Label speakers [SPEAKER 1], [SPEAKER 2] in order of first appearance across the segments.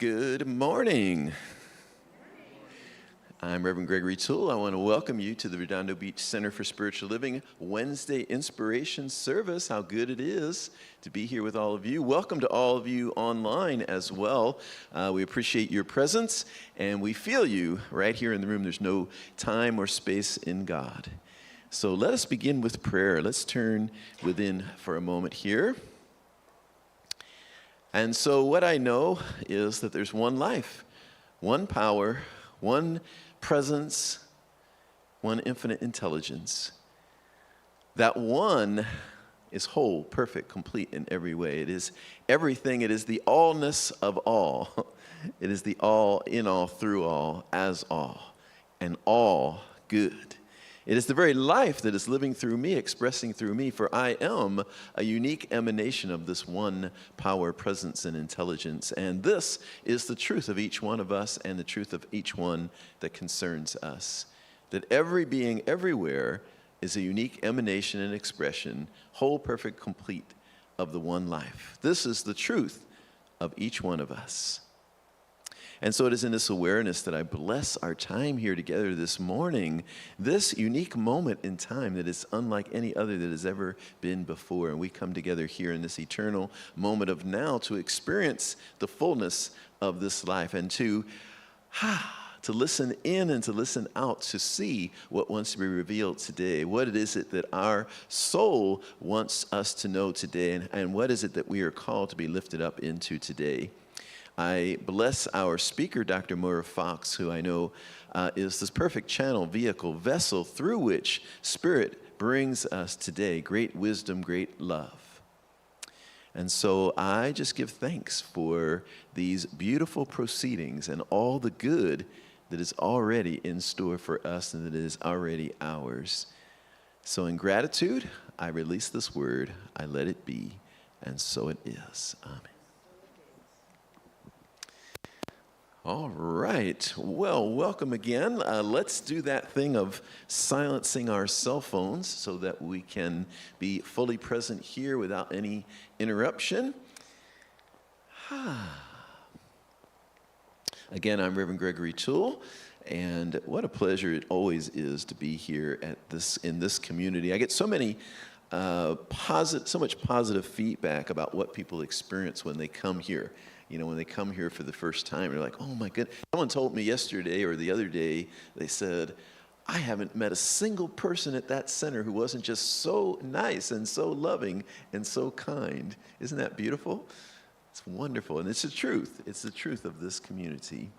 [SPEAKER 1] Good morning. I'm Reverend Gregory Toole. I want to welcome you to the Redondo Beach Center for Spiritual Living Wednesday Inspiration Service. How good it is to be here with all of you. Welcome to all of you online as well. We appreciate your presence, and we feel you right here in the room. There's no time or space in God. So let us begin with prayer. Let's turn within for a moment here. And so what I know is that there's one life, one power, one presence, one infinite intelligence. That one is whole, perfect, complete in every way. It is everything. It is the allness of all. It is the all, in all, through all, as all, and all good. It is the very life that is living through me, expressing through me, for I am a unique emanation of this one power, presence, and intelligence. And this is the truth of each one of us and the truth of each one that concerns us. That every being everywhere is a unique emanation and expression, whole, perfect, complete of the one life. This is the truth of each one of us. And so it is in this awareness that I bless our time here together this morning, this unique moment in time that is unlike any other that has ever been before. And we come together here in this eternal moment of now to experience the fullness of this life and to listen in and to listen out to see what wants to be revealed today. What is it that our soul wants us to know today, and what is it that we are called to be lifted up into today? I bless our speaker, Dr. Moira Foxe, who I know is this perfect channel, vehicle, vessel through which Spirit brings us today great wisdom, great love. And so I just give thanks for these beautiful proceedings and all the good that is already in store for us and that is already ours. So in gratitude, I release this word, I let it be, and so it is. Amen. All right. Well, welcome again. Let's do that thing of silencing our cell phones so that we can be fully present here without any interruption. Again, I'm Reverend Gregory Toole, and what a pleasure it always is to be here in this community. I get so many so much positive feedback about what people experience when they come here. You know, when they come here for the first time, they're like, oh my goodness. Someone told me yesterday or the other day, they said, I haven't met a single person at that center who wasn't just so nice and so loving and so kind. Isn't that beautiful? It's wonderful. And it's the truth. It's the truth of this community.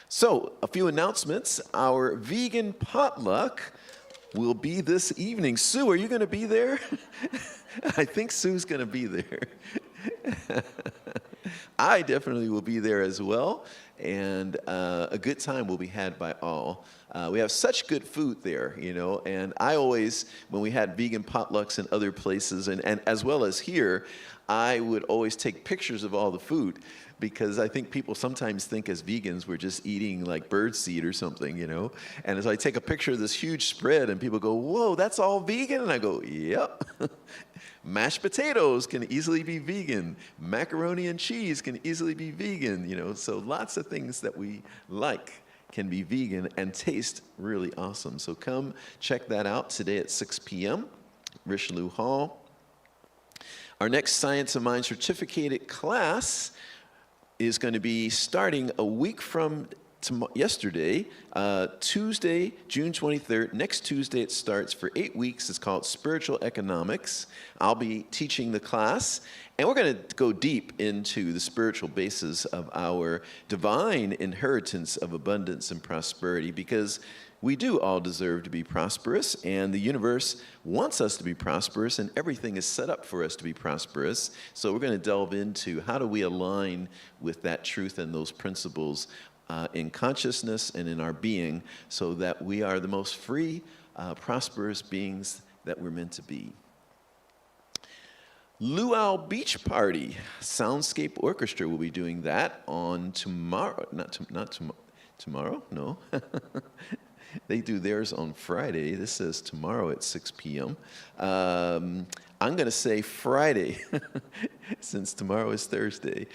[SPEAKER 1] So, a few announcements. Our vegan potluck will be this evening. Sue, are you going to be there? I think Sue's going to be there. I definitely will be there as well, and a good time will be had by all. We have such good food there, you know, and I always, when we had vegan potlucks in other places, and as well as here, I would always take pictures of all the food, because I think people sometimes think as vegans we're just eating like birdseed or something, you know, and as I take a picture of this huge spread and people go, whoa, that's all vegan? And I go, yep. Mashed potatoes can easily be vegan. Macaroni and cheese can easily be vegan, you know. So lots of things that we like can be vegan and taste really awesome. So come check that out today at 6 p.m., Richelieu Hall. Our next Science of Mind certificated class is going to be starting a week from yesterday, Tuesday, June 23rd. Next Tuesday it starts for 8 weeks. It's called Spiritual Economics. I'll be teaching the class, and we're going to go deep into the spiritual basis of our divine inheritance of abundance and prosperity, because we do all deserve to be prosperous, and the universe wants us to be prosperous, and everything is set up for us to be prosperous. So we're going to delve into how do we align with that truth and those principles in consciousness and in our being, so that we are the most free, prosperous beings that we're meant to be. Luau Beach Party, Soundscape Orchestra will be doing that on tomorrow. Tomorrow? No. They do theirs on Friday. This says tomorrow at 6 p.m. I'm going to say Friday, since tomorrow is Thursday.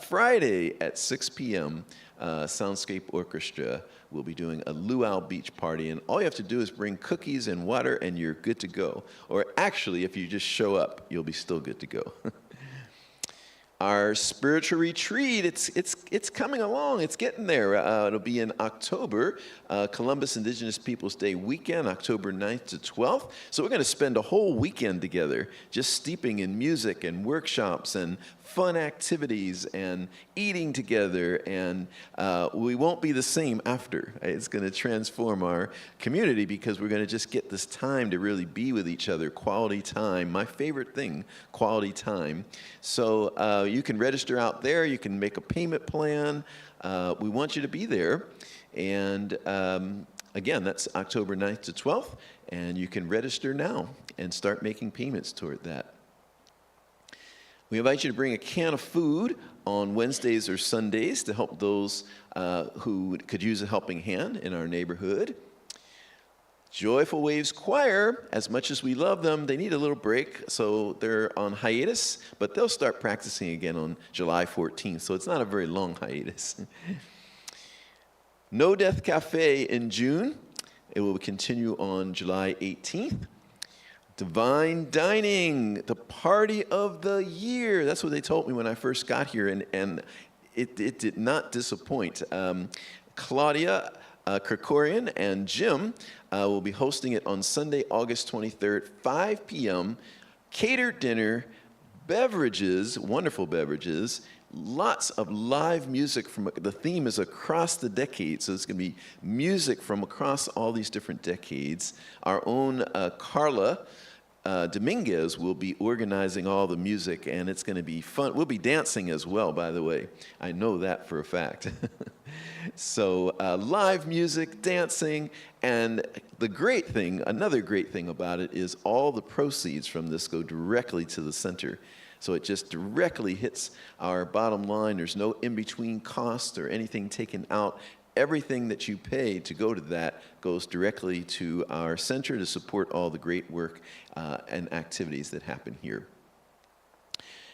[SPEAKER 1] Friday at 6 p.m., Soundscape Orchestra will be doing a luau beach party, and all you have to do is bring cookies and water, and you're good to go. Or actually, if you just show up, you'll be still good to go. Our spiritual retreat, it's coming along. It's getting there. It'll be in October, Columbus Indigenous Peoples Day weekend, October 9th to 12th. So we're going to spend a whole weekend together just steeping in music and workshops and fun activities and eating together. And we won't be the same after. It's going to transform our community because we're going to just get this time to really be with each other, quality time. My favorite thing, quality time. So you can register out there. You can make a payment plan. We want you to be there. And again, that's October 9th to 12th. And you can register now and start making payments toward that. We invite you to bring a can of food on Wednesdays or Sundays to help those who could use a helping hand in our neighborhood. Joyful Waves Choir, as much as we love them, they need a little break, so they're on hiatus, but they'll start practicing again on July 14th, so it's not a very long hiatus. No Death Cafe in June. It will continue on July 18th. Divine Dining, the party of the year. That's what they told me when I first got here, and it did not disappoint. Claudia Krikorian and Jim will be hosting it on Sunday, August 23rd, 5 p.m. Catered dinner, beverages, wonderful beverages, lots of live music. The theme is across the decades, so it's going to be music from across all these different decades. Our own Carla Dominguez will be organizing all the music, and it's going to be fun. We'll be dancing as well, by the way. I know that for a fact. So live music, dancing, and another great thing about it is all the proceeds from this go directly to the center. So it just directly hits our bottom line. There's no in-between cost or anything taken out. Everything that you pay to go to that goes directly to our center to support all the great work and activities that happen here.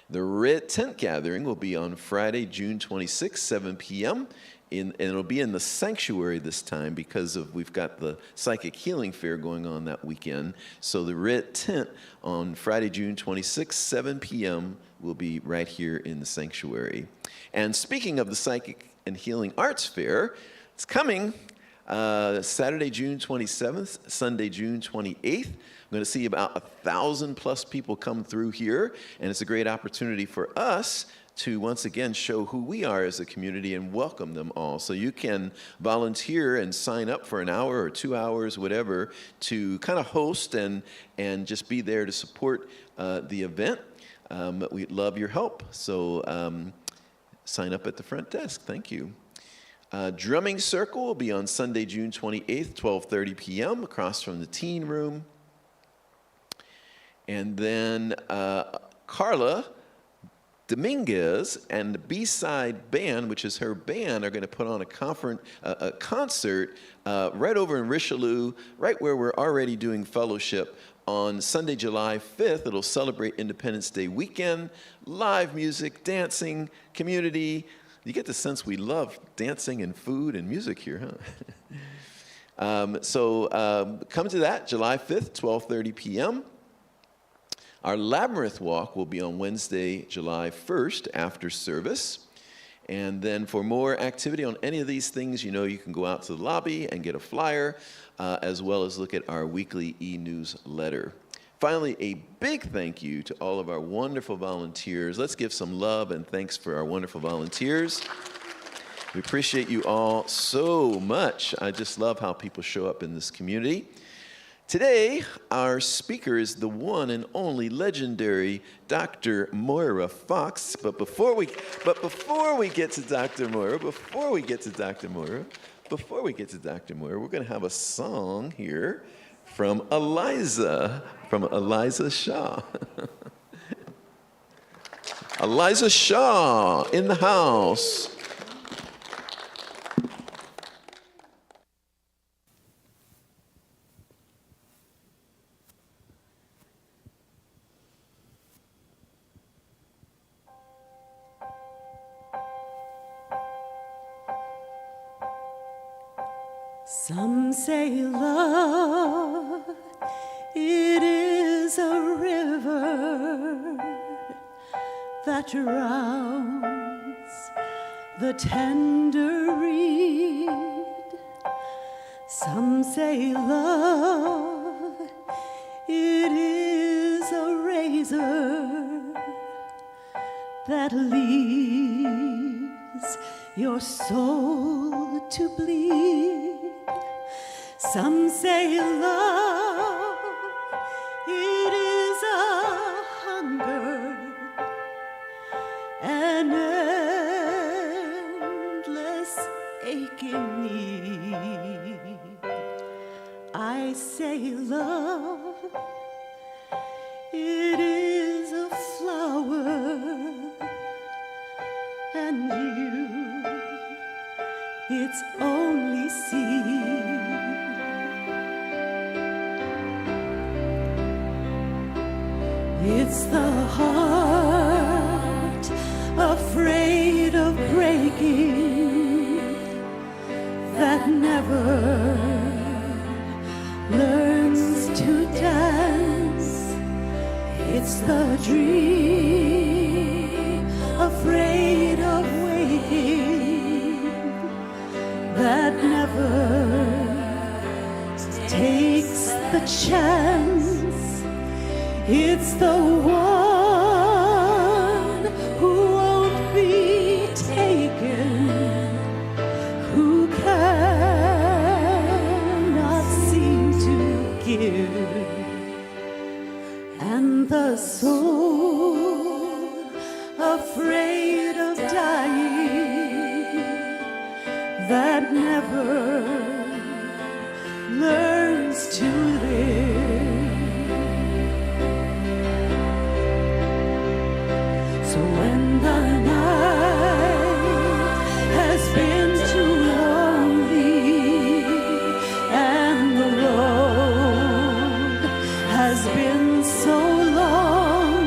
[SPEAKER 1] The Red Tent Gathering will be on Friday, June 26th, 7 p.m., and it'll be in the sanctuary this time because we've got the Psychic Healing Fair going on that weekend. So the Red Tent on Friday, June 26th, 7 p.m. will be right here in the sanctuary. And speaking of the Psychic and Healing Arts Fair, it's coming Saturday, June 27th, Sunday, June 28th. I'm going to see about 1,000+ people come through here, and it's a great opportunity for us to once again show who we are as a community and welcome them all. So you can volunteer and sign up for an hour or 2 hours, whatever, to kind of host and just be there to support the event. We'd love your help. So sign up at the front desk. Thank you. Drumming Circle will be on Sunday, June 28th, 12:30 p.m. across from the teen room. And then Carla Dominguez and the B-Side Band, which is her band, are going to put on a concert right over in Richelieu, right where we're already doing fellowship on Sunday, July 5th. It'll celebrate Independence Day weekend, live music, dancing, community. You get the sense we love dancing and food and music here, huh? So come to that, July 5th, 12:30 p.m. Our Labyrinth Walk will be on Wednesday, July 1st after service. And then for more activity on any of these things, you can go out to the lobby and get a flyer, as well as look at our weekly e-newsletter. Finally, a big thank you to all of our wonderful volunteers. Let's give some love and thanks for our wonderful volunteers. We appreciate you all so much. I just love how people show up in this community. Today, our speaker is the one and only legendary Dr. Moira Foxe. But before we get to Dr. Moira, we're going to have a song here from Eliza Shaw. Eliza Shaw in the house.
[SPEAKER 2] Some say love, it is a river that drowns the tender reed. Some say love, it is a razor that leaves your soul to bleed. Some say love, it is a hunger, an endless aching need. I say love, it is a flower, and you, its only seed. It's the heart afraid of breaking that never learns to dance. It's the dream afraid of waking that never takes the chance. It's the one who won't be taken, who cannot seem to give, and the soul afraid of dying that never learns to live. So when the night has been too lonely and the road has been so long,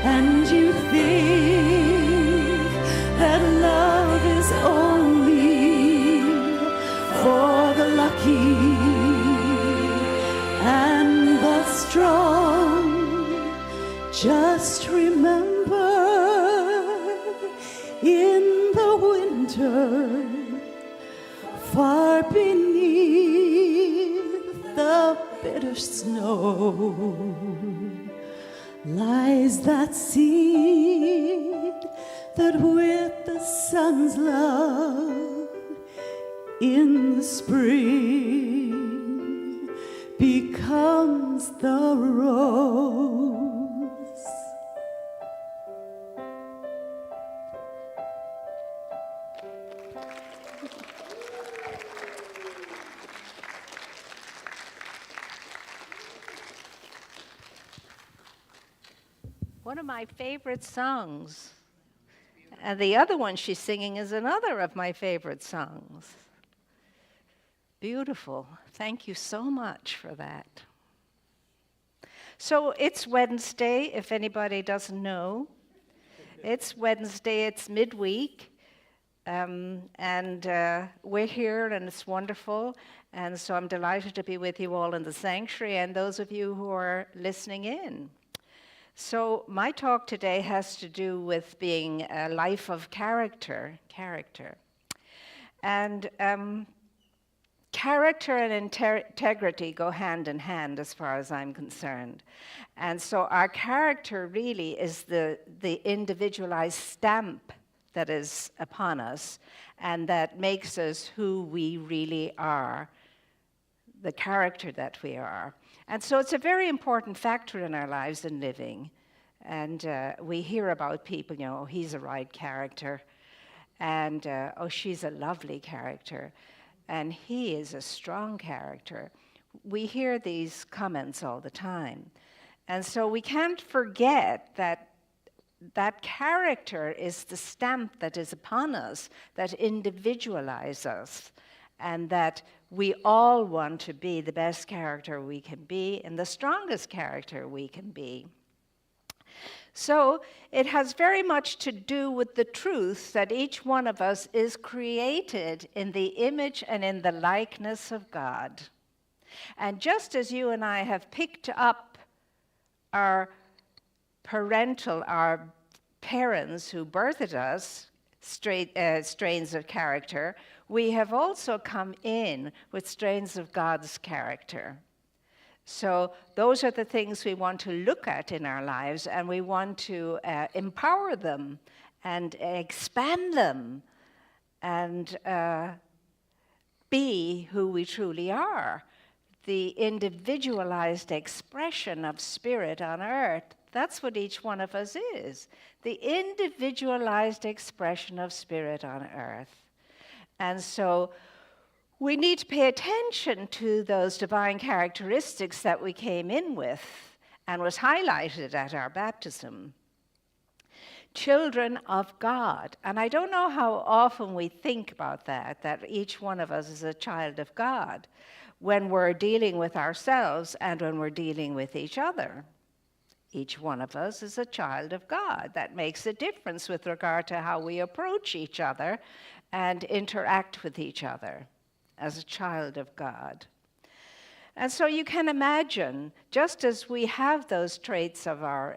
[SPEAKER 2] and you think that love is only for the lucky and the strong, just remember, in the winter, far beneath the bitter snow, lies that seed that with the sun's love in the spring becomes the rose.
[SPEAKER 3] One of my favorite songs. And the other one she's singing is another of my favorite songs. Beautiful. Thank you so much for that. So it's Wednesday, if anybody doesn't know. It's Wednesday, it's midweek. And we're here and it's wonderful. And so I'm delighted to be with you all in the sanctuary and those of you who are listening in. So my talk today has to do with being a life of character. And character and integrity go hand in hand as far as I'm concerned. And so our character really is the individualized stamp that is upon us and that makes us who we really are, the character that we are. And so it's a very important factor in our lives in living. And we hear about people, you know, oh, he's a right character. And, oh, she's a lovely character. And he is a strong character. We hear these comments all the time. And so we can't forget that that character is the stamp that is upon us, that individualizes us, and that we all want to be the best character we can be and the strongest character we can be. So it has very much to do with the truth that each one of us is created in the image and in the likeness of God. And just as you and I have picked up our parents who birthed us, strains of character, we have also come in with strains of God's character. So those are the things we want to look at in our lives, and we want to empower them and expand them and be who we truly are. The individualized expression of spirit on earth, that's what each one of us is. The individualized expression of spirit on earth. And so we need to pay attention to those divine characteristics that we came in with and was highlighted at our baptism. Children of God. And I don't know how often we think about that each one of us is a child of God when we're dealing with ourselves and when we're dealing with each other. Each one of us is a child of God. That makes a difference with regard to how we approach each other and interact with each other as a child of God. And so you can imagine, just as we have those traits of our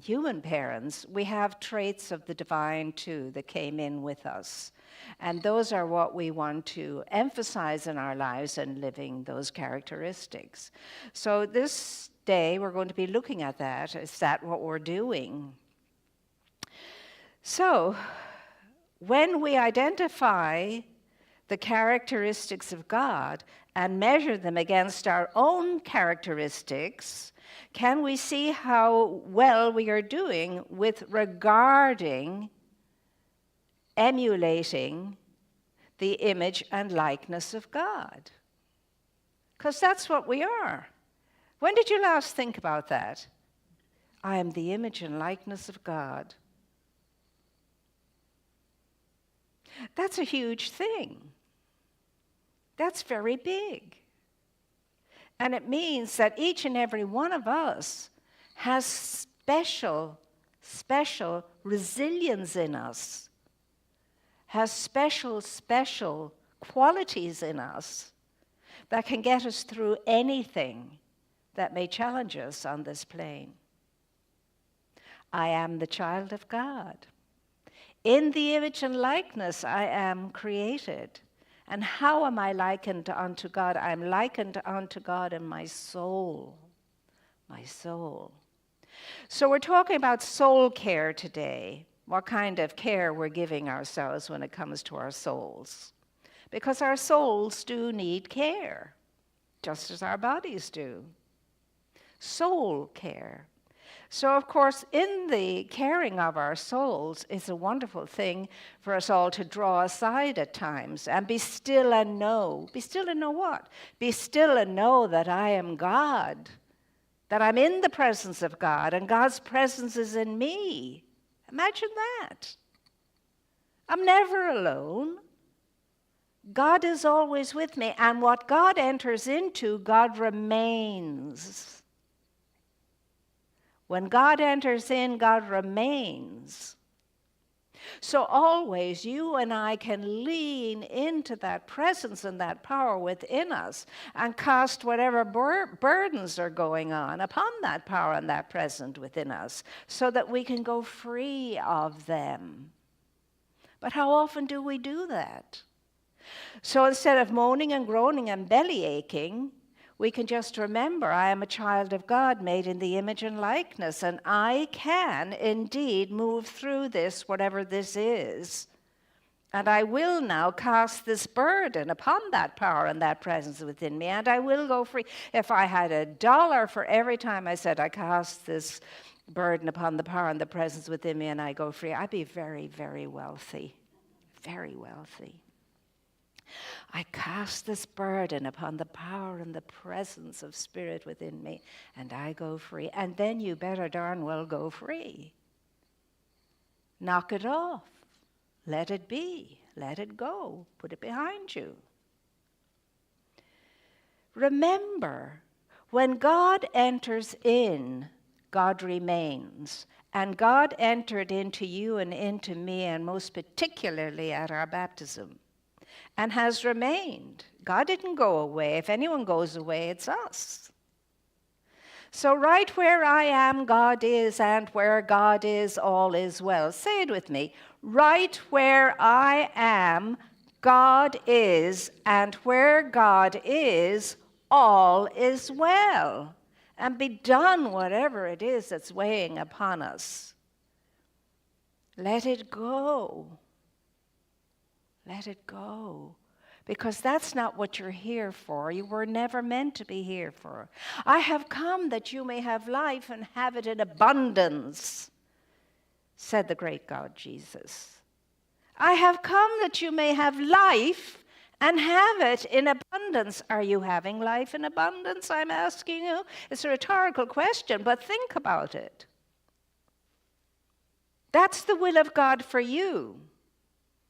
[SPEAKER 3] human parents, we have traits of the divine too that came in with us. And those are what we want to emphasize in our lives and living those characteristics. So this day we're going to be looking at that. Is that what we're doing? So when we identify the characteristics of God and measure them against our own characteristics, can we see how well we are doing with regarding, emulating the image and likeness of God? Because that's what we are. When did you last think about that? I am the image and likeness of God. That's a huge thing. That's very big. And it means that each and every one of us has special resilience in us, has special qualities in us that can get us through anything that may challenge us on this plane. I am the child of God. In the image and likeness I am created. And how am I likened unto God? I'm likened unto God in my soul. My soul. So we're talking about soul care today. What kind of care we're giving ourselves when it comes to our souls. Because our souls do need care, just as our bodies do. Soul care. So, of course, in the caring of our souls is a wonderful thing for us all to draw aside at times and be still and know. Be still and know what? Be still and know that I am God, that I'm in the presence of God, and God's presence is in me. Imagine that. I'm never alone. God is always with me, and what God enters into, God remains. When God enters in, God remains. So always you and I can lean into that presence and that power within us and cast whatever burdens are going on upon that power and that presence within us so that we can go free of them. But how often do we do that? So instead of moaning and groaning and belly aching, we can just remember, I am a child of God made in the image and likeness, and I can indeed move through this, whatever this is. And I will now cast this burden upon that power and that presence within me, and I will go free. If I had $1 for every time I said I cast this burden upon the power and the presence within me and I go free, I'd be very, very wealthy. Very wealthy. I cast this burden upon the power and the presence of spirit within me, and I go free. And then you better darn well go free. Knock it off. Let it be. Let it go. Put it behind you. Remember, when God enters in, God remains. And God entered into you and into me, and most particularly at our baptism, and has remained. God didn't go away. If anyone goes away, it's us. So right where I am, God is, and where God is, all is well. Say it with me. Right where I am, God is, and where God is, all is well. And be done whatever it is that's weighing upon us. Let it go. Let it go. Because that's not what you're here for. You were never meant to be here for. I have come that you may have life and have it in abundance, said the great God Jesus. I have come that you may have life and have it in abundance. Are you having life in abundance, I'm asking you? It's a rhetorical question, but think about it. That's the will of God for you,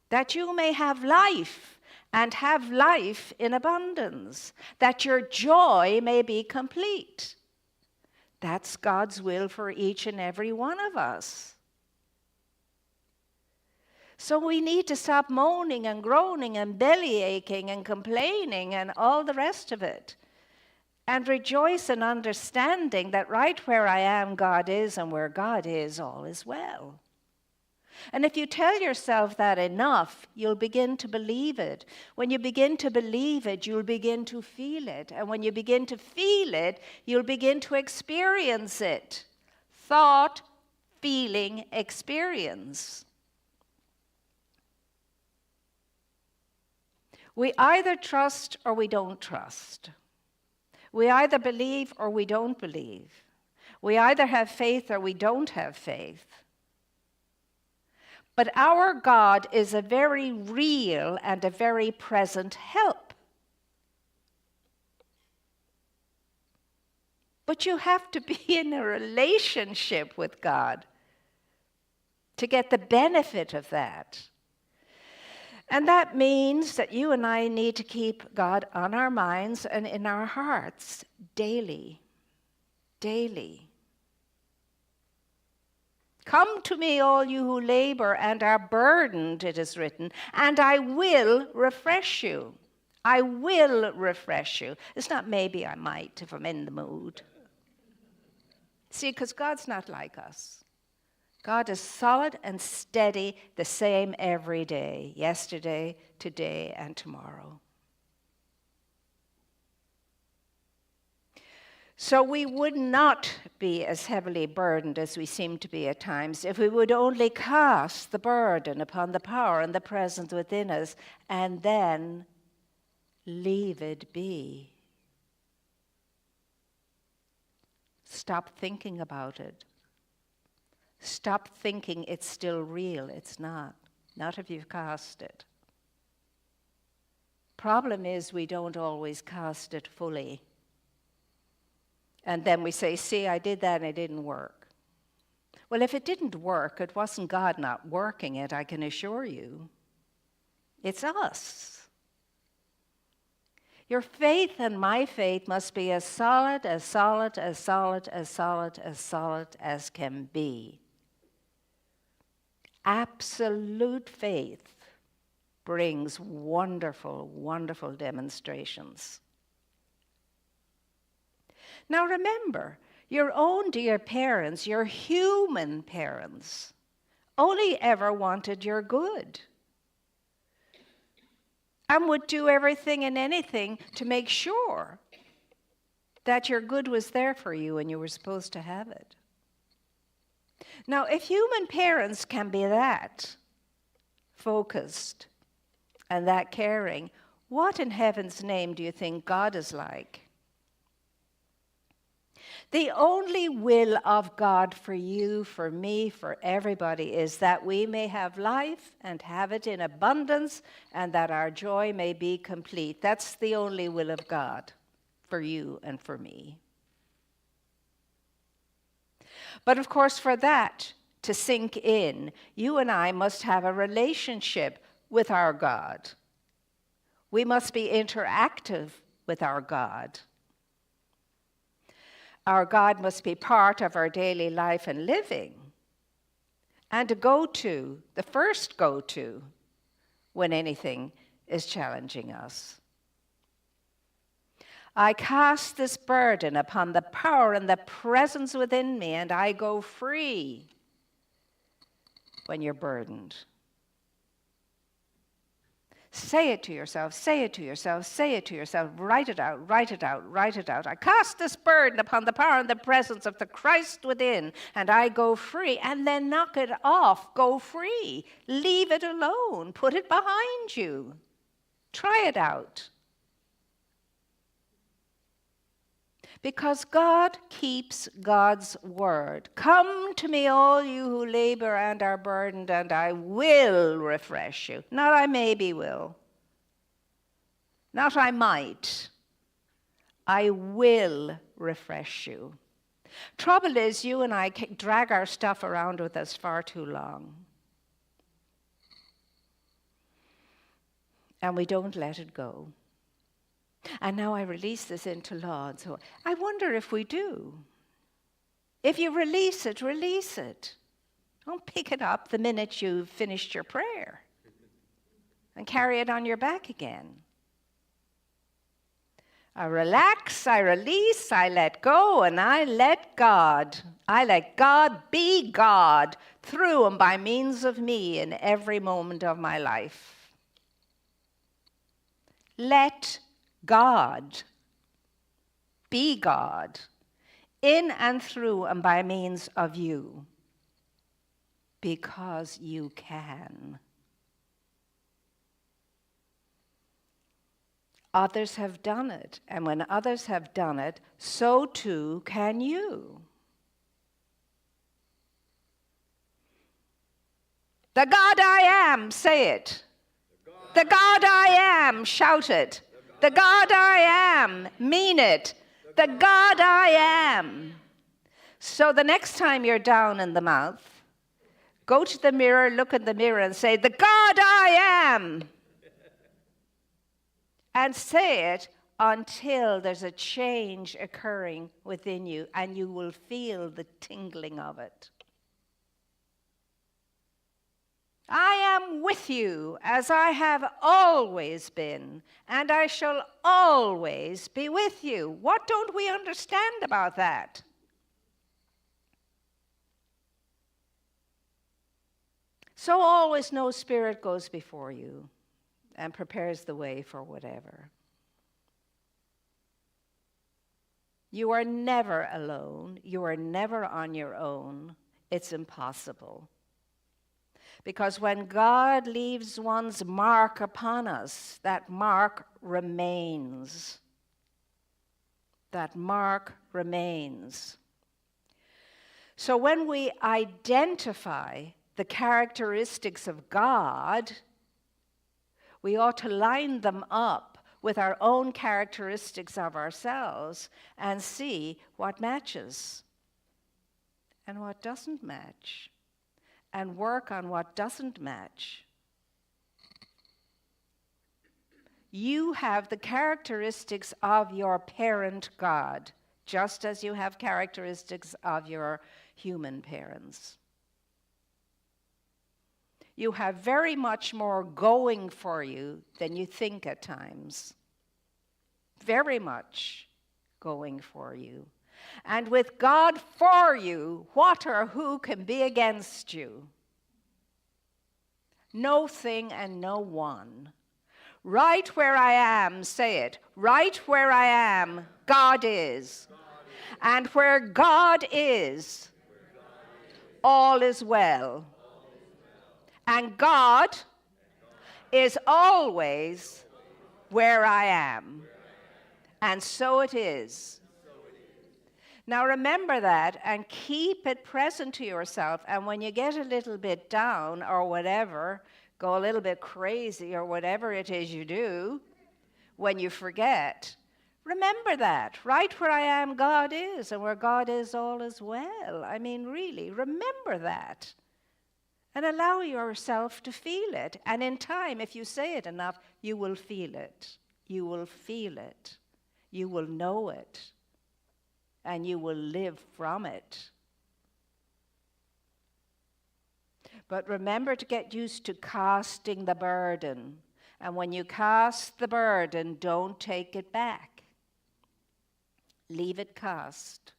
[SPEAKER 3] that you may have life and have life in abundance, that your joy may be complete. That's God's will for each and every one of us. So we need to stop moaning and groaning and belly aching and complaining and all the rest of it, and rejoice in understanding that right where I am, God is, and where God is, all is well. And if you tell yourself that enough, you'll begin to believe it. When you begin to believe it, you'll begin to feel it. And when you begin to feel it, you'll begin to experience it. Thought, feeling, experience. We either trust or we don't trust. We either believe or we don't believe. We either have faith or we don't have faith. But our God is a very real and a very present help. But you have to be in a relationship with God to get the benefit of that. And that means that you and I need to keep God on our minds and in our hearts daily. Daily. Come to me, all you who labor and are burdened, it is written, and I will refresh you. I will refresh you. It's not maybe I might if I'm in the mood. See, because God's not like us. God is solid and steady, the same every day, yesterday, today, and tomorrow. So we would not be as heavily burdened as we seem to be at times if we would only cast the burden upon the power and the presence within us and then leave it be. Stop thinking about it. Stop thinking it's still real. It's not. Not if you've cast it. Problem is we don't always cast it fully. And then we say, see, I did that and it didn't work. Well, if it didn't work, it wasn't God not working it, I can assure you. It's us. Your faith and my faith must be as solid, as solid, as solid, as solid, as solid as can be. Absolute faith brings wonderful, wonderful demonstrations. Now remember, your own dear parents, your human parents, only ever wanted your good and would do everything and anything to make sure that your good was there for you and you were supposed to have it. Now, if human parents can be that focused and that caring, what in heaven's name do you think God is like? The only will of God for you, for me, for everybody is that we may have life and have it in abundance and that our joy may be complete. That's the only will of God for you and for me. But of course, for that to sink in, you and I must have a relationship with our God. We must be interactive with our God. Our God must be part of our daily life and living, and a go-to, the first go-to, when anything is challenging us. I cast this burden upon the power and the presence within me, and I go free when you're burdened. Say it to yourself, say it to yourself, say it to yourself. Write it out, write it out, write it out. I cast this burden upon the power and the presence of the Christ within, and I go free. And then knock it off, go free. Leave it alone, put it behind you. Try it out. Because God keeps God's word. Come to me, all you who labor and are burdened, and I will refresh you. Not I maybe will. Not I might. I will refresh you. Trouble is, you and I drag our stuff around with us far too long. And we don't let it go. And now I release this into law. And so I wonder if we do. If you release it, release it. Don't pick it up the minute you've finished your prayer and carry it on your back again. I relax, I release, I let go, and I let God. I let God be God through and by means of me in every moment of my life. Let God be God in and through and by means of you, because you can. Others have done it, and when others have done it, so too can you. The God I am, say it. The God I am, shout it. The God I am, mean it. The God I am. So the next time you're down in the mouth, go to the mirror, look in the mirror and say, the God I am. And say it until there's a change occurring within you and you will feel the tingling of it. I am with you as I have always been, and I shall always be with you. What don't we understand about that? So always know Spirit goes before you and prepares the way for whatever. You are never alone. You are never on your own. It's impossible. Because when God leaves one's mark upon us, that mark remains. That mark remains. So when we identify the characteristics of God, we ought to line them up with our own characteristics of ourselves and see what matches and what doesn't match, and work on what doesn't match. You have the characteristics of your parent God, just as you have characteristics of your human parents. You have very much more going for you than you think at times. Very much going for you. And with God for you, what or who can be against you? No thing and no one. Right where I am, say it. Right where I am, God is. And where God is, all is well. And God is always where I am. And so it is. Now remember that and keep it present to yourself. And when you get a little bit down or whatever, go a little bit crazy or whatever it is you do, when you forget, remember that. Right where I am, God is. And where God is, all is well. I mean, really, remember that. And allow yourself to feel it. And in time, if you say it enough, you will feel it. You will feel it. You will know it. and you will live from it. But remember to get used to casting the burden. And when you cast the burden, don't take it back. Leave it cast.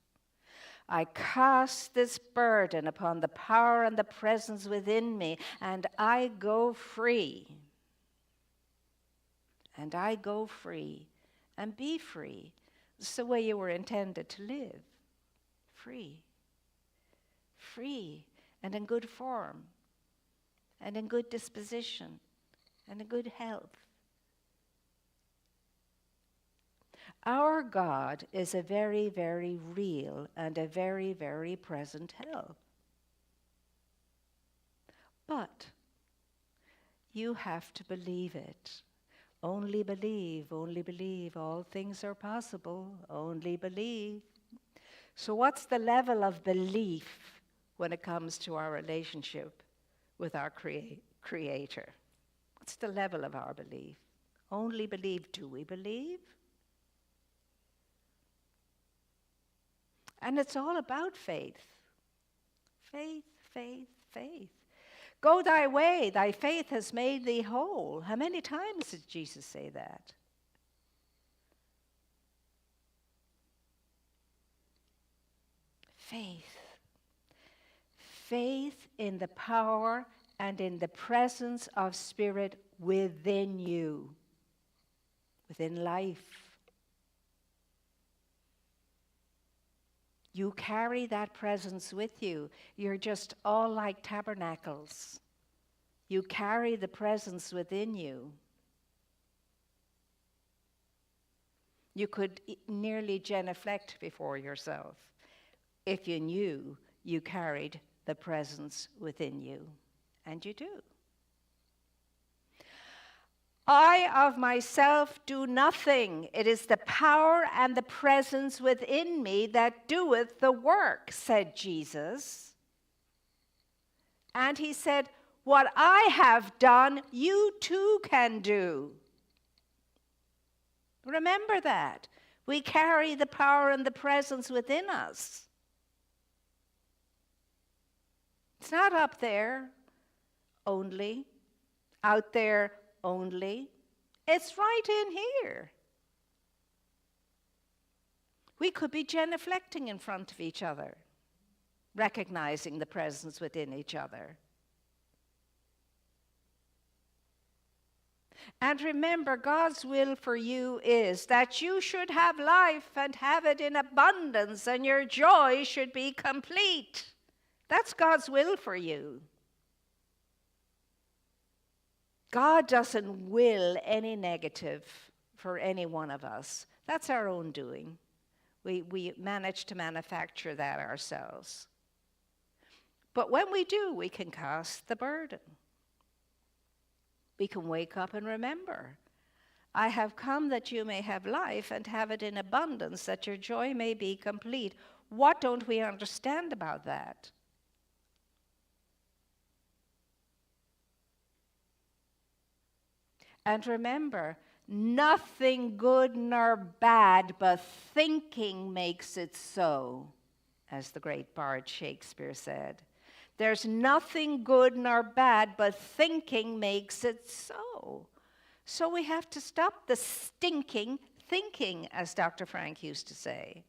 [SPEAKER 3] I cast this burden upon the power and the presence within me, and I go free. And I go free. And be free. It's the way you were intended to live. Free. Free and in good form. And in good disposition. And in good health. Our God is a very, very real and a very, very present help. But you have to believe it. Only believe, all things are possible, only believe. So what's the level of belief when it comes to our relationship with our Creator? What's the level of our belief? Only believe. Do we believe? And it's all about faith. Faith, faith, faith. Go thy way, thy faith has made thee whole. How many times did Jesus say that? Faith. Faith in the power and in the presence of Spirit within you, within life. You carry that presence with you. You're just all like tabernacles. You carry the presence within you. You could nearly genuflect before yourself if you knew you carried the presence within you. And you do. I of myself do nothing. It is the power and the presence within me that doeth the work, said Jesus. And he said, what I have done, you too can do. Remember that. We carry the power and the presence within us. It's not up there only, out there only. It's right in here. We could be genuflecting in front of each other, recognizing the presence within each other. And remember, God's will for you is that you should have life and have it in abundance, and your joy should be complete. That's God's will for you. God doesn't will any negative for any one of us. That's our own doing. We manage to manufacture that ourselves. But when we do, we can cast the burden. We can wake up and remember, I have come that you may have life and have it in abundance, that your joy may be complete. What don't we understand about that? And remember, nothing good nor bad, but thinking makes it so, as the great bard Shakespeare said. There's nothing good nor bad, but thinking makes it so. So we have to stop the stinking thinking, as Dr. Frank used to say.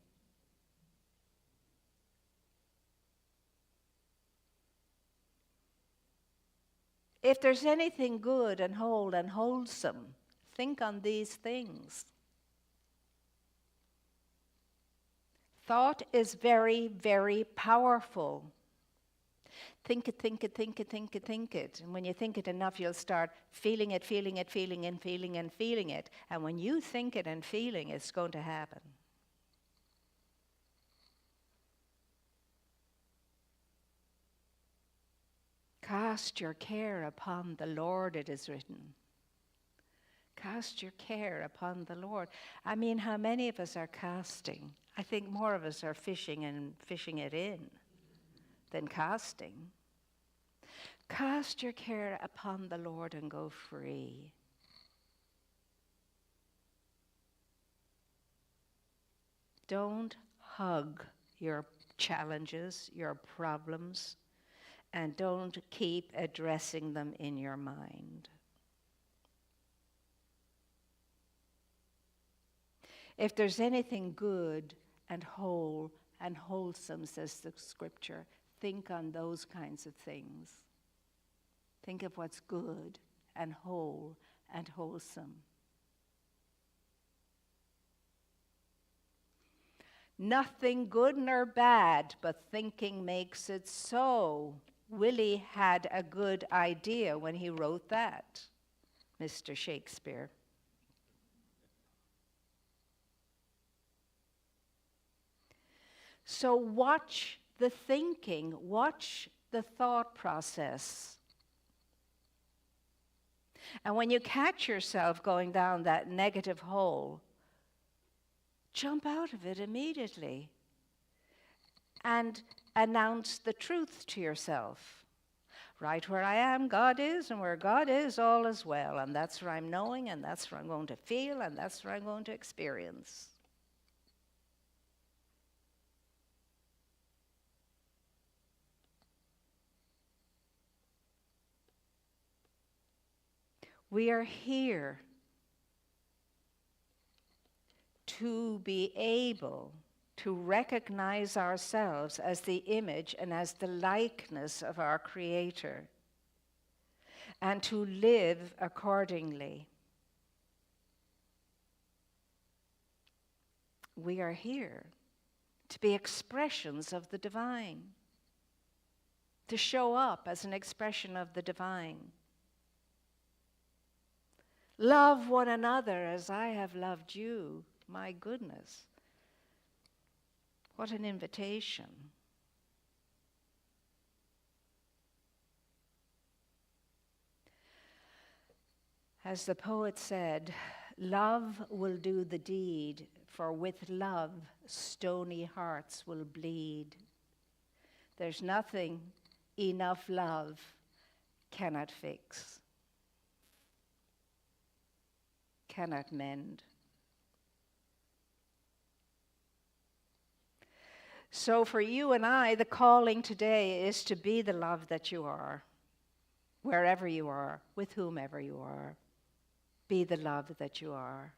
[SPEAKER 3] If there's anything good and whole and wholesome, think on these things. Thought is very, very powerful. Think it, think it, think it, think it, think it. And when you think it enough, you'll start feeling it, feeling it, feeling and feeling and feeling it. And when you think it and feeling, it's going to happen. Cast your care upon the Lord, it is written. Cast your care upon the Lord. I mean, how many of us are casting? I think more of us are fishing and fishing it in than casting. Cast your care upon the Lord and go free. Don't hug your challenges, your problems, and don't keep addressing them in your mind. If there's anything good and whole and wholesome, says the scripture, think on those kinds of things. Think of what's good and whole and wholesome. Nothing good nor bad, but thinking makes it so. Willie had a good idea when he wrote that, Mr. Shakespeare. So watch the thinking, watch the thought process. And when you catch yourself going down that negative hole, jump out of it immediately and announce the truth to yourself. Right where I am, God is, and where God is, all is well. And that's where I'm knowing, and that's where I'm going to feel, and that's where I'm going to experience. We are here to be able to recognize ourselves as the image and as the likeness of our Creator, and to live accordingly. We are here to be expressions of the divine, to show up as an expression of the divine. Love one another as I have loved you. My goodness. What an invitation. As the poet said, love will do the deed, for with love stony hearts will bleed. There's nothing enough love cannot fix, cannot mend. So for you and I, the calling today is to be the love that you are, wherever you are, with whomever you are. Be the love that you are,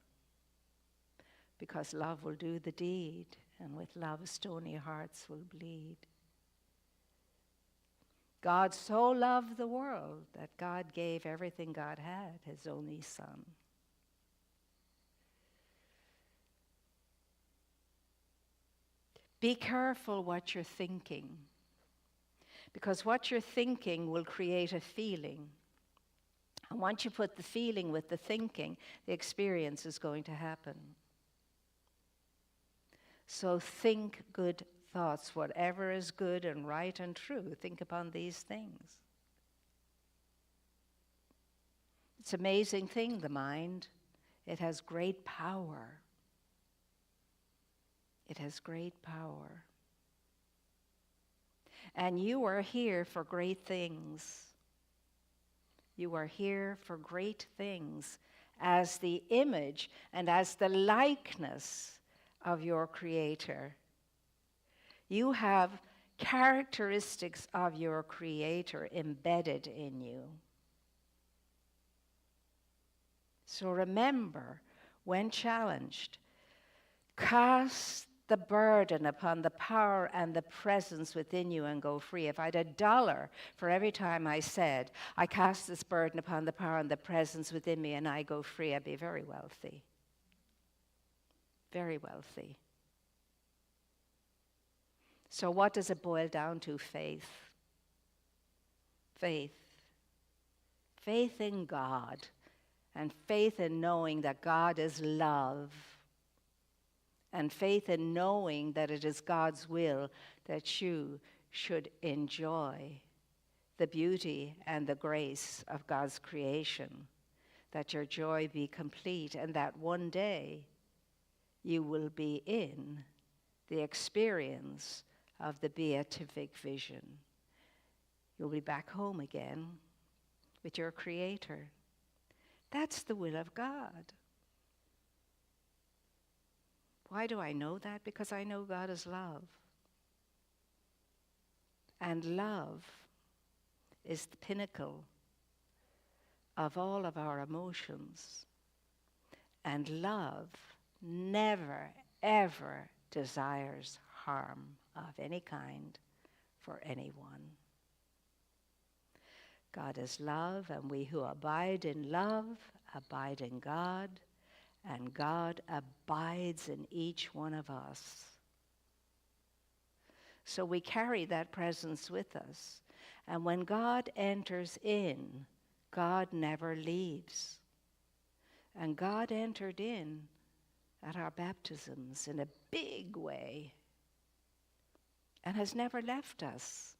[SPEAKER 3] because love will do the deed, and with love stony hearts will bleed. God so loved the world that God gave everything God had, his only Son. Be careful what you're thinking, because what you're thinking will create a feeling. And once you put the feeling with the thinking, the experience is going to happen. So think good thoughts, whatever is good and right and true. Think upon these things. It's an amazing thing, the mind. It has great power. It has great power. And you are here for great things. You are here for great things as the image and as the likeness of your Creator. You have characteristics of your Creator embedded in you. So remember, when challenged, cast the burden upon the power and the presence within you and go free. If I had $1 for every time I said, I cast this burden upon the power and the presence within me and I go free, I'd be very wealthy. Very wealthy. So what does it boil down to? Faith. Faith. Faith in God, and faith in knowing that God is love, and faith in knowing that it is God's will that you should enjoy the beauty and the grace of God's creation, that your joy be complete, and that one day you will be in the experience of the beatific vision. You'll be back home again with your Creator. That's the will of God. Why do I know that? Because I know God is love. And love is the pinnacle of all of our emotions. And love never, ever desires harm of any kind for anyone. God is love, and we who abide in love abide in God, and God abides in each one of us. So we carry that presence with us. And when God enters in, God never leaves. And God entered in at our baptisms in a big way and has never left us.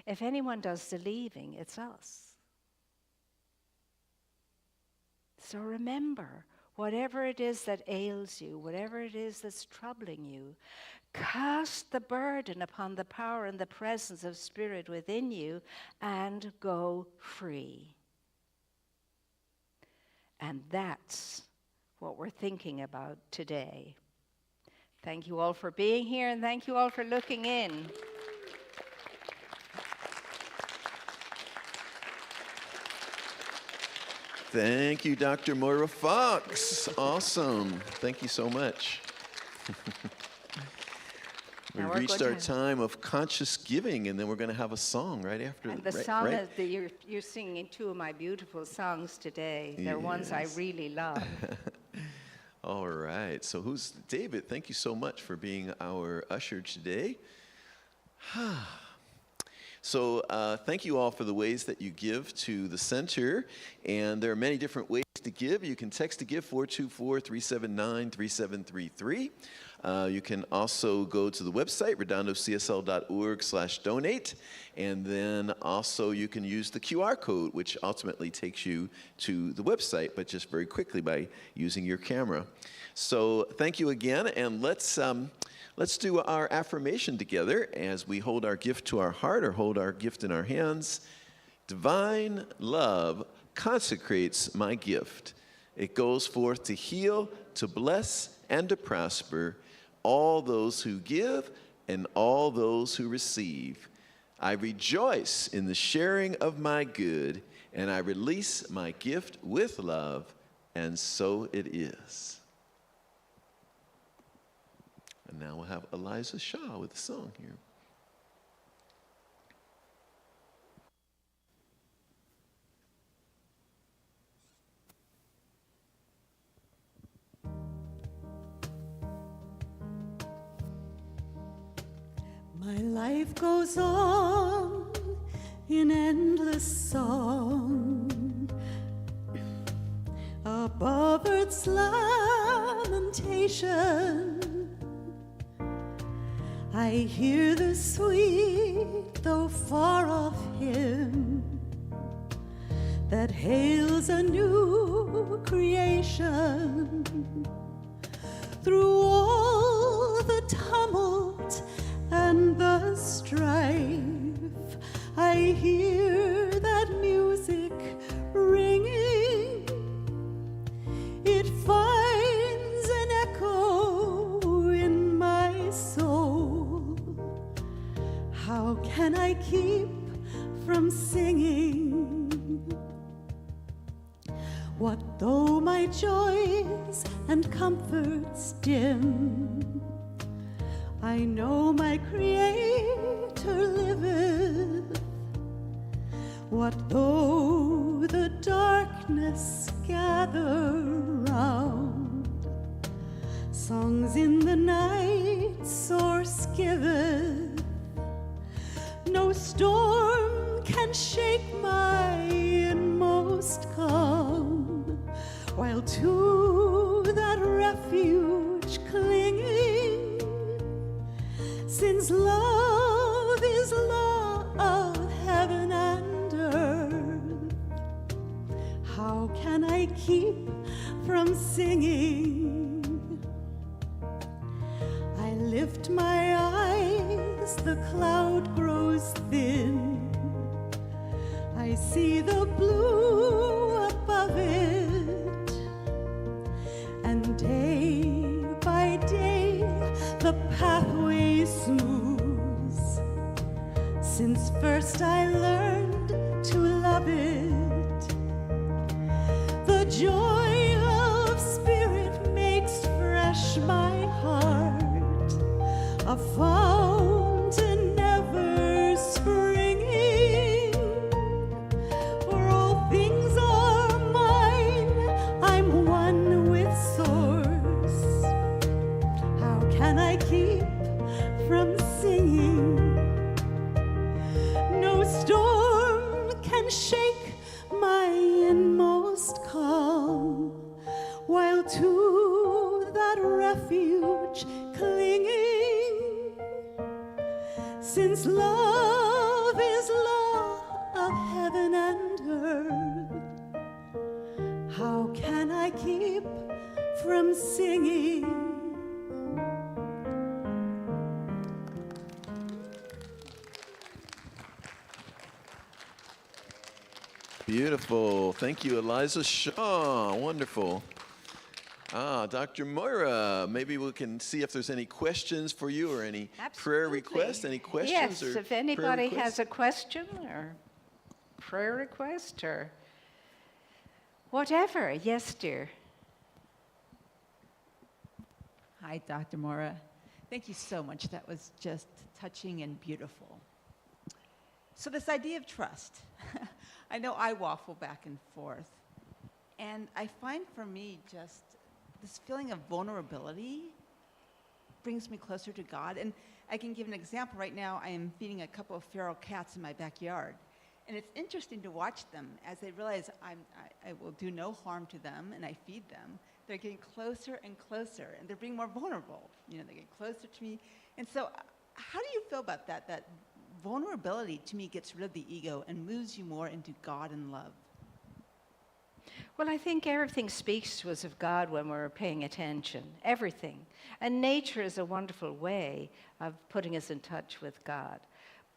[SPEAKER 3] If anyone does the leaving, it's us. So remember, whatever it is that ails you, whatever it is that's troubling you, cast the burden upon the power and the presence of Spirit within you and go free. And that's what we're thinking about today. Thank you all for being here, and thank you all for looking in.
[SPEAKER 1] Thank you, Dr. Moira Foxe. Awesome. Thank you so much. We've reached our time of conscious giving, and then we're going to have a song right after.
[SPEAKER 3] And the song that you're singing two of my beautiful songs today. They're ones I really love.
[SPEAKER 1] All right. So who's David? Thank you so much for being our usher today. So thank you all for the ways that you give to the center. And there are many different ways to give. You can text to give 424-379-3733. You can also go to the website, redondocsl.org/donate. And then also you can use the QR code, which ultimately takes you to the website, but just very quickly by using your camera. So thank you again, and let's do our affirmation together as we hold our gift to our heart or hold our gift in our hands. Divine love consecrates my gift. It goes forth to heal, to bless, and to prosper all those who give and all those who receive. I rejoice in the sharing of my good, and I release my gift with love, and so it is. And now we'll have Eliza Shaw with a song here.
[SPEAKER 2] My life goes on in endless song, above earth's lamentation. I hear the sweet, though far off hymn that hails a new creation. Through all the tumult and the strife, I hear that music ringing. It finds an echo in my soul. How can I keep from singing? What though my joys and comforts dim? I know my Creator liveth. What though the darkness gather round? Songs in the night source giveth. No storm can shake my inmost calm, while to that refuge clinging, since love is law of heaven and earth, how can I keep from singing? I lift my eyes, the cloud grows thin. I see the blue above it, and day by day First I learned to love it. The joy of spirit makes fresh my heart, a fountain never springing. For all things are mine, I'm one with source. How can I keep from singing? No storm can shake my inmost calm, while to that refuge clinging. Since love is law of heaven and earth, how can I keep from singing?
[SPEAKER 1] Beautiful. Thank you, Eliza Shaw. Wonderful. Dr. Moira, maybe we can see if there's any questions for you or any prayer requests. Any questions?
[SPEAKER 3] Yes,
[SPEAKER 1] or
[SPEAKER 3] if
[SPEAKER 1] prayer
[SPEAKER 3] anybody
[SPEAKER 1] requests?
[SPEAKER 3] has a question or prayer request or whatever. Yes, dear.
[SPEAKER 4] Hi, Dr. Moira. Thank you so much. That was just touching and beautiful. So this idea of trust, I know I waffle back and forth, and I find for me just this feeling of vulnerability brings me closer to God. And I can give an example. Right now, I am feeding a couple of feral cats in my backyard. And it's interesting to watch them as they realize I will do no harm to them, and I feed them. They're getting closer and closer, and they're being more vulnerable. You know, they get closer to me. And so how do you feel about that? That vulnerability, to me, gets rid of the ego and moves you more into God and love.
[SPEAKER 3] Well, I think everything speaks to us of God when we're paying attention. Everything. And nature is a wonderful way of putting us in touch with God.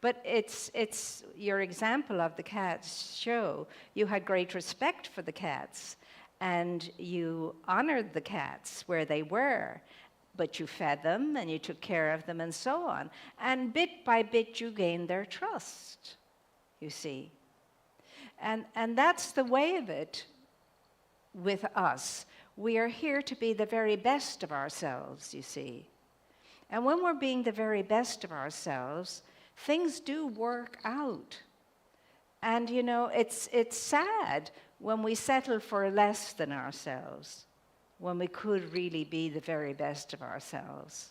[SPEAKER 3] But it's your example of the cats show you had great respect for the cats, and you honored the cats where they were, but you fed them and you took care of them and so on. And bit by bit you gained their trust, you see. And that's the way of it with us. We are here to be the very best of ourselves, you see. And when we're being the very best of ourselves, things do work out. And you know, it's sad when we settle for less than ourselves, when we could really be the very best of ourselves.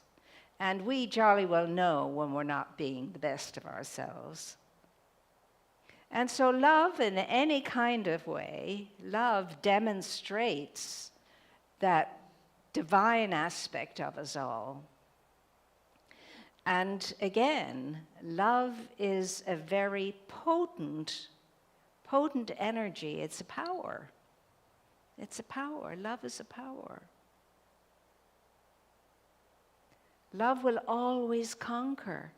[SPEAKER 3] And we jolly well know when we're not being the best of ourselves. And so love, in any kind of way, love demonstrates that divine aspect of us all. And again, love is a very potent energy. It's a power. It's a power. Love is a power. Love will always conquer.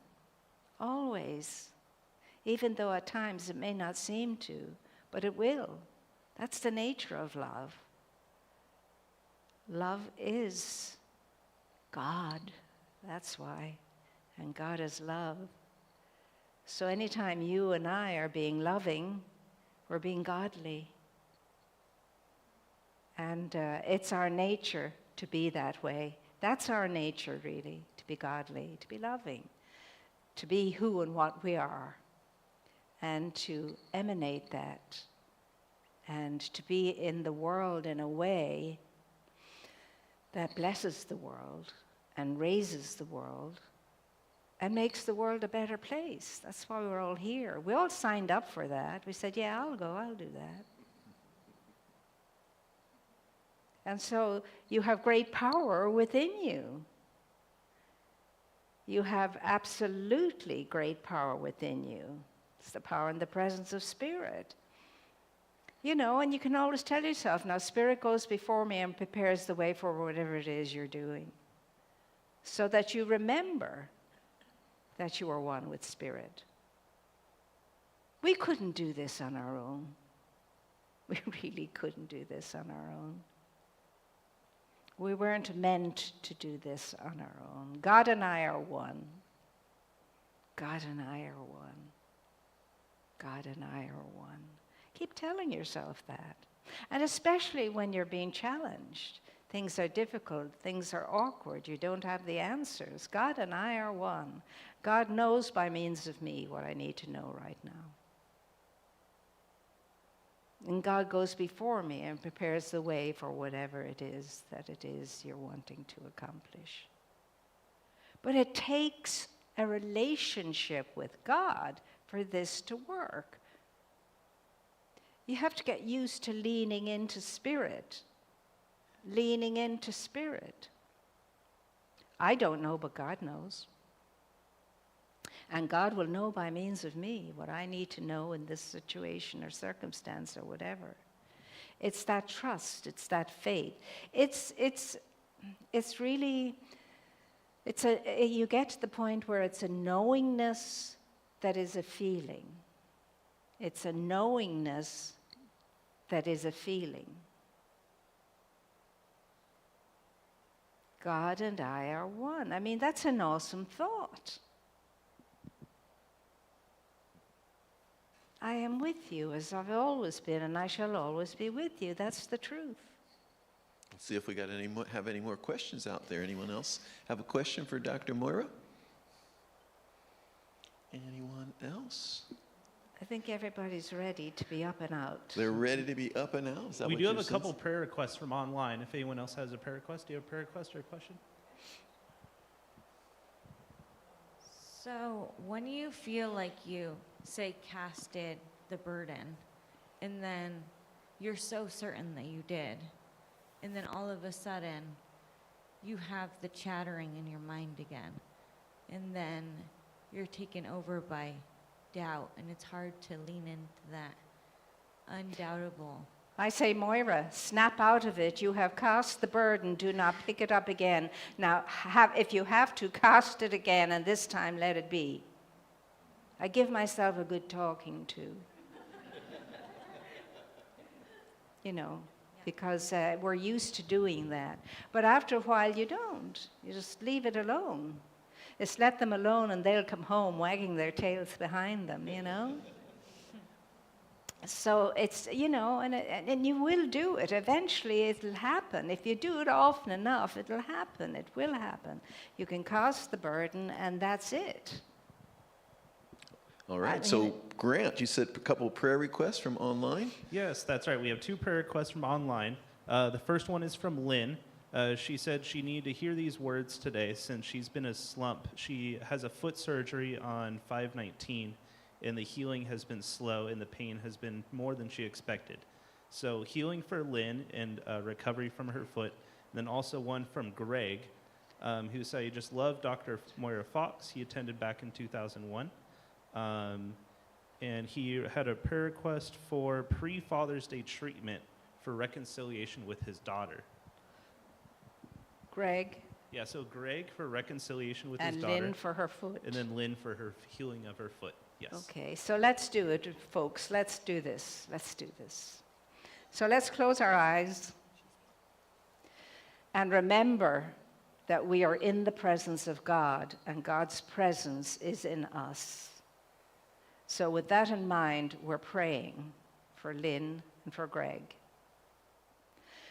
[SPEAKER 3] Always. Even though at times it may not seem to, but it will. That's the nature of love. Love is God. That's why. And God is love. So anytime you and I are being loving, we're being godly. And it's our nature to be that way. That's our nature, really, to be godly, to be loving, to be who and what we are, and to emanate that, and to be in the world in a way that blesses the world and raises the world and makes the world a better place. That's why we're all here. We all signed up for that. We said, yeah, I'll go, I'll do that. And so you have great power within you. You have absolutely great power within you. It's the power and the presence of Spirit. You know, and you can always tell yourself, now Spirit goes before me and prepares the way for whatever it is you're doing. So that you remember that you are one with Spirit. We couldn't do this on our own. We really couldn't do this on our own. We weren't meant to do this on our own. God and I are one. God and I are one. God and I are one. Keep telling yourself that. And especially when you're being challenged. Things are difficult, things are awkward, you don't have the answers. God and I are one. God knows by means of me what I need to know right now. And God goes before me and prepares the way for whatever it is that it is you're wanting to accomplish. But it takes a relationship with God for this to work. You have to get used to leaning into spirit. Leaning into spirit. I don't know, but God knows. And God will know by means of me what I need to know in this situation or circumstance or whatever. It's that trust, it's that faith. It's really, you get to the point where it's a knowingness that is a feeling. It's a knowingness that is a feeling. God and I are one. I mean, that's an awesome thought. I am with you as I've always been, and I shall always be with you. That's the truth.
[SPEAKER 1] Let's see if we got have any more questions out there. Anyone else have a question for Dr. Moira? Anyone else?
[SPEAKER 3] I think everybody's ready to be up and out.
[SPEAKER 1] They're ready to be up and out? Is that
[SPEAKER 5] We
[SPEAKER 1] what
[SPEAKER 5] do have
[SPEAKER 1] you're
[SPEAKER 5] a couple
[SPEAKER 1] sensing?
[SPEAKER 5] prayer requests from online. If anyone else has a prayer request, do you have a prayer request or a question?
[SPEAKER 6] So when you feel like you, say, casted the burden, and then you're so certain that you did, and then all of a sudden you have the chattering in your mind again, and then you're taken over by doubt, and it's hard to lean into that undoubtable.
[SPEAKER 3] I say, Moira, snap out of it. You have cast the burden. Do not pick it up again. Now, if you have to, cast it again, and this time let it be. I give myself a good talking to. You know, because we're used to doing that. But after a while, you don't. You just leave it alone. Just let them alone, and they'll come home wagging their tails behind them, you know? So it's, you know, and you will do it. Eventually it'll happen. If you do it often enough, it'll happen. It will happen. You can cast the burden, and that's it.
[SPEAKER 1] All right. So, Grant, you said a couple of prayer requests from online?
[SPEAKER 5] Yes, that's right. We have two prayer requests from online. The first one is from Lynn. She said she needed to hear these words today since she's been in a slump. She has a foot surgery on 5/19, and the healing has been slow, and the pain has been more than she expected. So healing for Lynn and recovery from her foot. And then also one from Greg, who said he just loved Dr. Moira Foxe. He attended back in 2001. And he had a prayer request for pre-Father's Day treatment for reconciliation with his daughter.
[SPEAKER 3] Greg
[SPEAKER 5] Yeah, so Greg for reconciliation with his
[SPEAKER 3] and
[SPEAKER 5] daughter.
[SPEAKER 3] Lynn for her foot.
[SPEAKER 5] And then Lynn for her healing of her foot. Yes.
[SPEAKER 3] Okay, so let's do it, folks. Let's do this. Let's do this. So let's close our eyes and remember that we are in the presence of God, and God's presence is in us. So with that in mind, we're praying for Lynn and for Greg.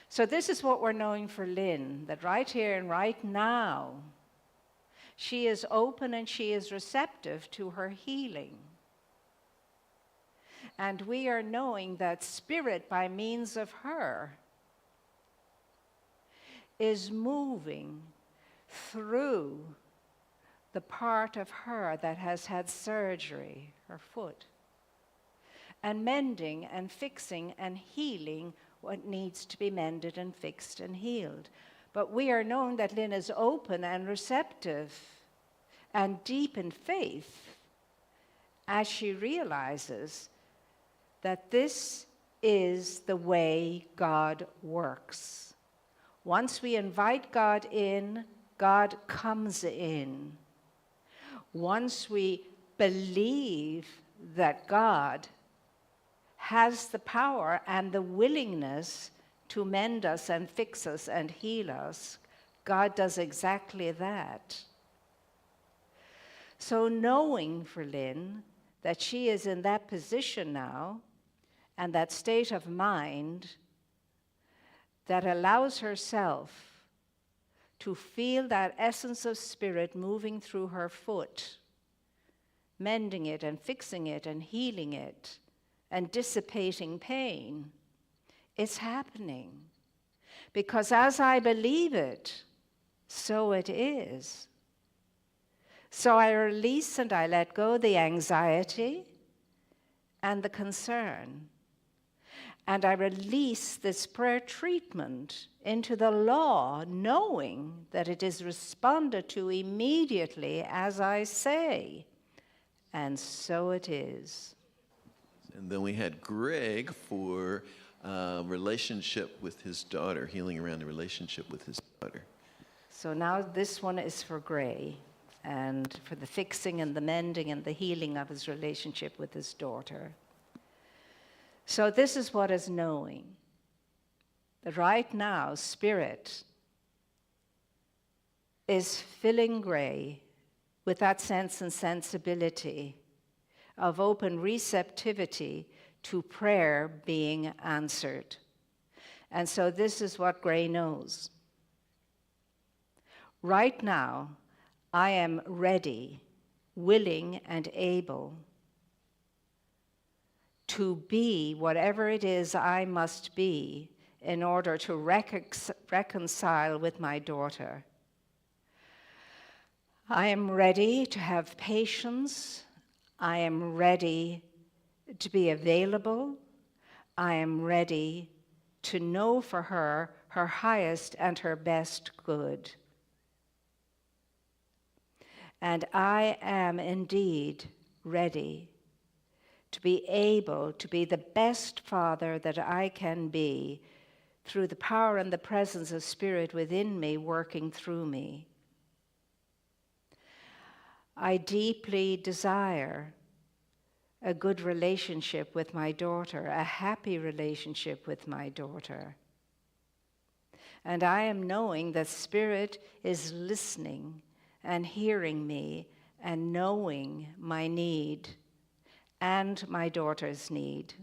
[SPEAKER 3] So this is what we're knowing for Lynn, that right here and right now, she is open and she is receptive to her healing. And we are knowing that Spirit, by means of her, is moving through the part of her that has had surgery, her foot, and mending and fixing and healing what needs to be mended and fixed and healed. But we are knowing that Lynn is open and receptive and deep in faith as she realizes that this is the way God works. Once we invite God in, God comes in. Once we believe that God has the power and the willingness to mend us and fix us and heal us, God does exactly that. So knowing for Lynn that she is in that position now and that state of mind that allows herself to feel that essence of spirit moving through her foot, mending it and fixing it and healing it and dissipating pain. It's happening. Because as I believe it, so it is. So I release and I let go the anxiety and the concern. And I release this prayer treatment into the law, knowing that it is responded to immediately as I say. And so it is.
[SPEAKER 1] And then we had Greg for relationship with his daughter, healing around the relationship with his daughter.
[SPEAKER 3] So now this one is for Gray, and for the fixing and the mending and the healing of his relationship with his daughter. So this is what is knowing. That right now, Spirit is filling Gray with that sense and sensibility of open receptivity to prayer being answered. And so this is what Gray knows. Right now, I am ready, willing, and able to be whatever it is I must be in order to reconcile with my daughter. I am ready to have patience. I am ready to be available. I am ready to know for her her highest and her best good. And I am indeed ready to be able to be the best father that I can be through the power and the presence of Spirit within me working through me. I deeply desire a good relationship with my daughter, a happy relationship with my daughter. And I am knowing that Spirit is listening and hearing me and knowing my need and my daughter's need.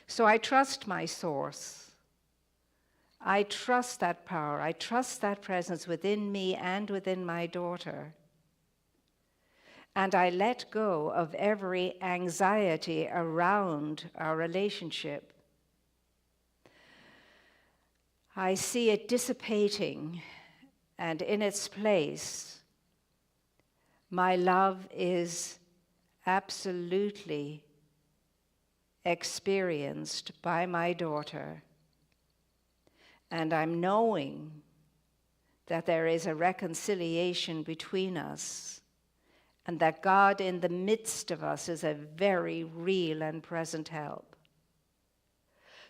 [SPEAKER 3] So I trust my source. I trust that power. I trust that presence within me and within my daughter. And I let go of every anxiety around our relationship. I see it dissipating, and in its place, my love is absolutely experienced by my daughter. And I'm knowing that there is a reconciliation between us, and that God in the midst of us is a very real and present help.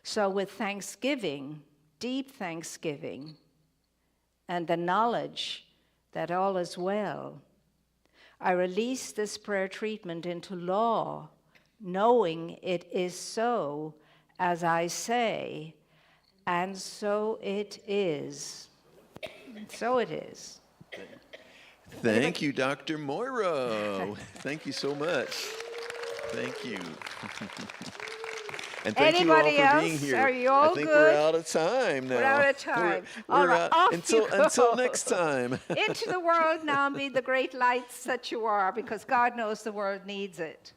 [SPEAKER 3] So with thanksgiving, deep thanksgiving, and the knowledge that all is well, I release this prayer treatment into law, knowing it is so as I say, and so it is. So it is.
[SPEAKER 1] Thank you, Dr. Moira. Thank you so much. Thank you. And thank
[SPEAKER 3] Anybody
[SPEAKER 1] you all for
[SPEAKER 3] else?
[SPEAKER 1] being here.
[SPEAKER 3] Are you all
[SPEAKER 1] I think
[SPEAKER 3] good?
[SPEAKER 1] we're out of time now.
[SPEAKER 3] We're out of time.
[SPEAKER 1] We're
[SPEAKER 3] All right,
[SPEAKER 1] out.
[SPEAKER 3] off
[SPEAKER 1] until
[SPEAKER 3] you go.
[SPEAKER 1] until next time.
[SPEAKER 3] Into the world now and be the great lights that you are, because God knows the world needs it.